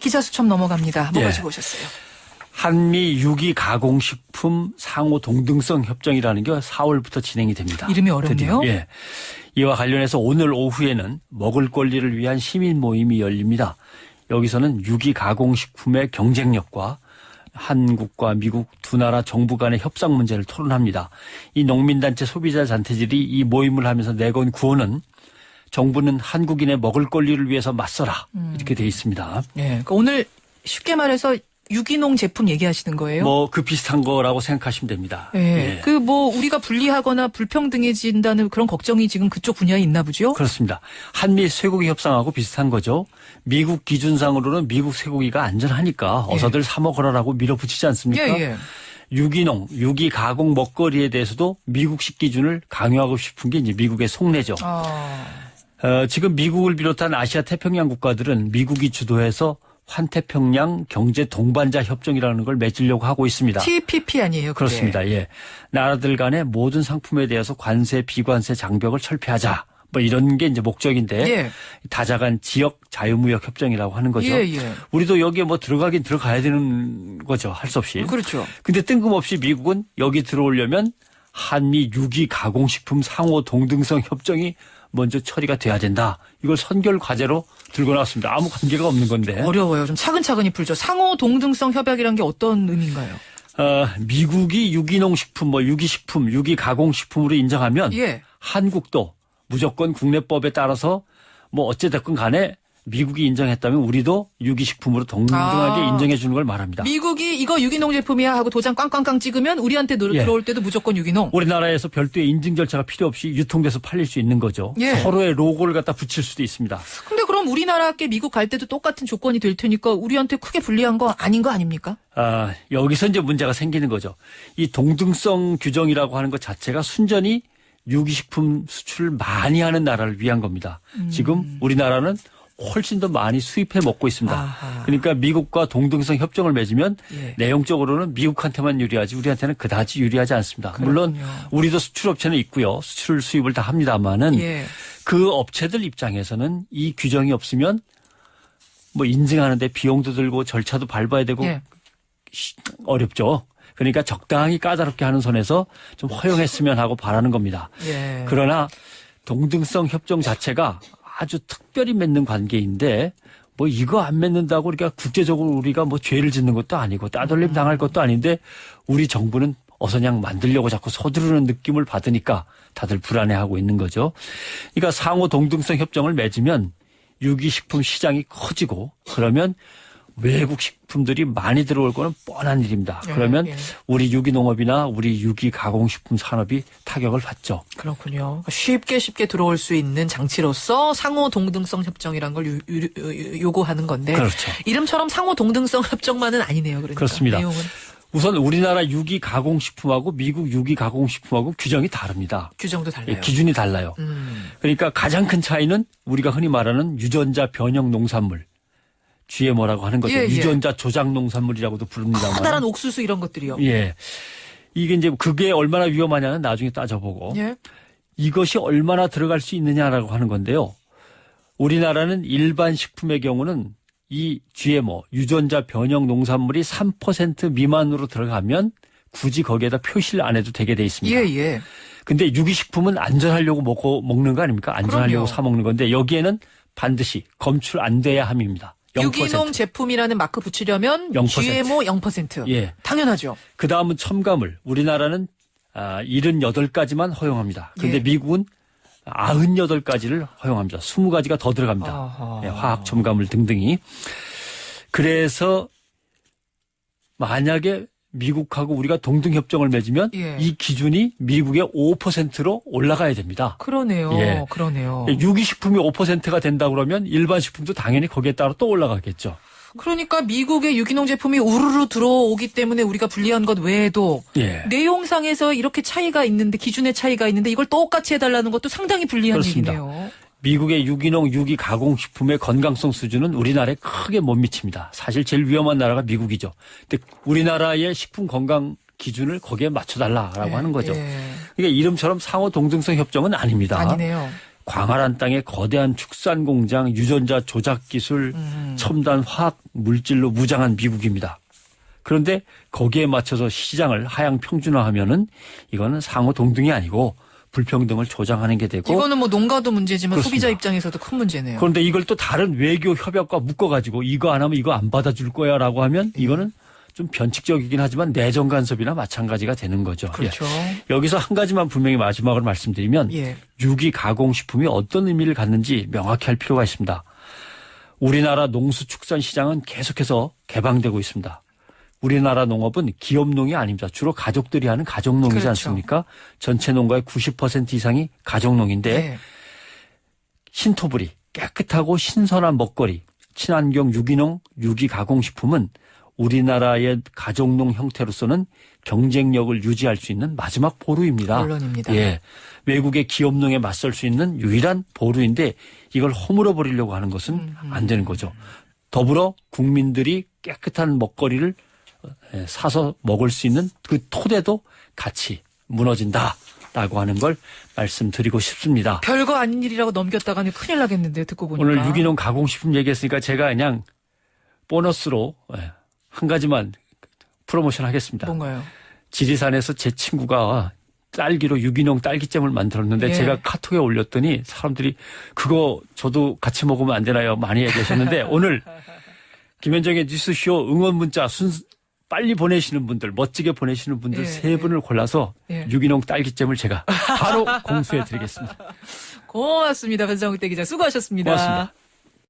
기자 수첩 넘어갑니다. 뭐 예. 가지고 오셨어요? 한미 유기 가공식품 상호 동등성 협정이라는 게 4월부터 진행이 됩니다. 이름이 어렵네요. 드디어. 예. 이와 관련해서 오늘 오후에는 먹을 권리를 위한 시민 모임이 열립니다. 여기서는 유기 가공식품의 경쟁력과 한국과 미국 두 나라 정부 간의 협상 문제를 토론합니다. 이 농민단체 소비자 단체들이 이 모임을 하면서 내건 구호는 정부는 한국인의 먹을 권리를 위해서 맞서라 이렇게 돼 있습니다. 예. 그러니까 오늘 쉽게 말해서 유기농 제품 얘기하시는 거예요? 뭐 그 비슷한 거라고 생각하시면 됩니다. 예. 예. 그 뭐 우리가 불리하거나 불평등해진다는 그런 걱정이 지금 그쪽 분야에 있나 보죠? 그렇습니다. 한미 쇠고기 협상하고 비슷한 거죠. 미국 기준상으로는 미국 쇠고기가 안전하니까 어서들 사 먹으라라고 밀어붙이지 않습니까? 예. 유기농, 유기 가공 먹거리에 대해서도 미국식 기준을 강요하고 싶은 게 이제 미국의 속내죠. 지금 미국을 비롯한 아시아 태평양 국가들은 미국이 주도해서 환태평양 경제 동반자 협정이라는 걸 맺으려고 하고 있습니다. TPP 아니에요? 그게. 그렇습니다. 예. 나라들 간의 모든 상품에 대해서 관세, 비관세 장벽을 철폐하자. 뭐 이런 게 이제 목적인데 예. 다자간 지역 자유무역 협정이라고 하는 거죠. 예. 우리도 여기에 뭐 들어가긴 들어가야 되는 거죠. 할 수 없이. 그렇죠. 근데 뜬금없이 미국은 여기 들어오려면 한미 유기 가공식품 상호 동등성 협정이 먼저 처리가 돼야 된다. 이걸 선결 과제로 들고 나왔습니다. 아무 관계가 없는 건데. 어려워요. 좀 차근차근히 풀죠. 상호 동등성 협약이란 게 어떤 의미인가요? 미국이 유기농 식품, 뭐 유기식품, 유기 가공식품으로 인정하면 예. 한국도 무조건 국내법에 따라서 뭐 어찌됐건 간에 미국이 인정했다면 우리도 유기식품으로 동등하게 인정해 주는 걸 말합니다. 미국이 이거 유기농 제품이야 하고 도장 꽝꽝꽝 찍으면 우리한테 들어올 때도 무조건 유기농. 우리나라에서 별도의 인증 절차가 필요 없이 유통돼서 팔릴 수 있는 거죠. 예. 서로의 로고를 갖다 붙일 수도 있습니다. 근데 그럼 우리나라께 미국 갈 때도 똑같은 조건이 될 테니까 우리한테 크게 불리한 거 아닌 거 아닙니까? 여기서 이제 문제가 생기는 거죠. 이 동등성 규정이라고 하는 것 자체가 순전히 유기식품 수출을 많이 하는 나라를 위한 겁니다. 지금 우리나라는 훨씬 더 많이 수입해 먹고 있습니다. 아하. 그러니까 미국과 동등성 협정을 맺으면 예. 내용적으로는 미국한테만 유리하지 우리한테는 그다지 유리하지 않습니다. 물론 우리도 수출업체는 있고요. 수출 수입을 다 합니다마는 예. 그 업체들 입장에서는 이 규정이 없으면 뭐 인증하는데 비용도 들고 절차도 밟아야 되고 예. 어렵죠. 그러니까 적당히 까다롭게 하는 선에서 좀 허용했으면 하고 바라는 겁니다. 예. 그러나 동등성 협정 자체가 아주 특별히 맺는 관계인데 뭐 이거 안 맺는다고 우리가 국제적으로 우리가 뭐 죄를 짓는 것도 아니고 따돌림 당할 것도 아닌데 우리 정부는 어서냥 만들려고 자꾸 서두르는 느낌을 받으니까 다들 불안해하고 있는 거죠. 그러니까 상호 동등성 협정을 맺으면 유기식품 시장이 커지고 그러면 외국 식품들이 많이 들어올 거는 뻔한 일입니다. 그러면 우리 유기농업이나 우리 유기 가공식품 산업이 타격을 받죠. 그렇군요. 쉽게 들어올 수 있는 장치로서 상호 동등성 협정이란 걸 요구하는 건데 그렇죠. 이름처럼 상호 동등성 협정만은 아니네요. 그러니까. 그렇습니다. 내용은. 우선 우리나라 유기 가공식품하고 미국 유기 가공식품하고 규정이 다릅니다. 규정도 달라요. 기준이 달라요. 그러니까 가장 큰 차이는 우리가 흔히 말하는 유전자 변형 농산물. GMO라고 하는 거죠. 예. 유전자 조작 농산물이라고도 부릅니다만. 커다란 옥수수 이런 것들이요. 예. 이게 이제 그게 얼마나 위험하냐는 나중에 따져보고 예. 이것이 얼마나 들어갈 수 있느냐라고 하는 건데요. 우리나라는 일반 식품의 경우는 이 GMO, 유전자 변형 농산물이 3% 미만으로 들어가면 굳이 거기에다 표시를 안 해도 되게 돼 있습니다. 예. 근데 유기식품은 안전하려고 먹는 거 아닙니까? 안전하려고 그럼요. 사 먹는 건데 여기에는 반드시 검출 안 돼야 함입니다. 0%. 유기농 제품이라는 마크 붙이려면 0%. GMO 0%. 예. 당연하죠. 그 다음은 첨가물. 우리나라는 78가지만 허용합니다. 그런데 예. 미국은 98가지를 허용합니다. 20가지가 더 들어갑니다. 예, 화학 첨가물 등등이. 그래서 만약에 미국하고 우리가 동등협정을 맺으면 예. 이 기준이 미국의 5%로 올라가야 됩니다. 그러네요. 예. 그러네요. 유기식품이 5%가 된다 그러면 일반 식품도 당연히 거기에 따라 또 올라가겠죠. 그러니까 미국의 유기농 제품이 우르르 들어오기 때문에 우리가 불리한 것 외에도 예. 내용상에서 이렇게 차이가 있는데 기준의 차이가 있는데 이걸 똑같이 해달라는 것도 상당히 불리한 그렇습니다. 얘기네요. 미국의 유기농, 유기 가공식품의 건강성 수준은 우리나라에 크게 못 미칩니다. 사실 제일 위험한 나라가 미국이죠. 근데 우리나라의 식품 건강 기준을 거기에 맞춰달라라고 하는 거죠. 예. 그러니까 이름처럼 상호 동등성 협정은 아닙니다. 아니네요. 광활한 땅에 거대한 축산 공장, 유전자 조작 기술, 첨단 화학 물질로 무장한 미국입니다. 그런데 거기에 맞춰서 시장을 하향 평준화하면은 이거는 상호 동등이 아니고 불평등을 조장하는 게 되고. 이거는 뭐 농가도 문제지만 그렇습니다. 소비자 입장에서도 큰 문제네요. 그런데 이걸 또 다른 외교 협약과 묶어가지고 이거 안 하면 이거 안 받아줄 거야라고 하면 이거는 좀 변칙적이긴 하지만 내정 간섭이나 마찬가지가 되는 거죠. 그렇죠. 예. 여기서 한 가지만 분명히 마지막으로 말씀드리면 예. 유기 가공식품이 어떤 의미를 갖는지 명확히 할 필요가 있습니다. 우리나라 농수축산 시장은 계속해서 개방되고 있습니다. 우리나라 농업은 기업농이 아닙니다. 주로 가족들이 하는 가족농이지 그렇죠. 않습니까? 전체 농가의 90% 이상이 가족농인데 네. 신토부리, 깨끗하고 신선한 먹거리, 친환경 유기농, 유기 가공식품은 우리나라의 가족농 형태로서는 경쟁력을 유지할 수 있는 마지막 보루입니다. 물론입니다. 예. 외국의 기업농에 맞설 수 있는 유일한 보루인데 이걸 허물어 버리려고 하는 것은 안 되는 거죠. 더불어 국민들이 깨끗한 먹거리를 사서 먹을 수 있는 그 토대도 같이 무너진다라고 하는 걸 말씀드리고 싶습니다. 별거 아닌 일이라고 넘겼다가는 큰일 나겠는데요. 듣고 보니까. 오늘 유기농 가공식품 얘기했으니까 제가 그냥 보너스로 한 가지만 프로모션 하겠습니다. 뭔가요? 지리산에서 제 친구가 딸기로 유기농 딸기잼을 만들었는데 예. 제가 카톡에 올렸더니 사람들이 그거 저도 같이 먹으면 안 되나요? 많이 얘기하셨는데 오늘 김현정의 뉴스쇼 응원 문자 빨리 보내시는 분들, 멋지게 보내시는 분들 예, 세 분을 골라서 예. 유기농 딸기잼을 제가 바로 공수해 드리겠습니다. 고맙습니다. 변상욱 기자 수고하셨습니다. 고맙습니다.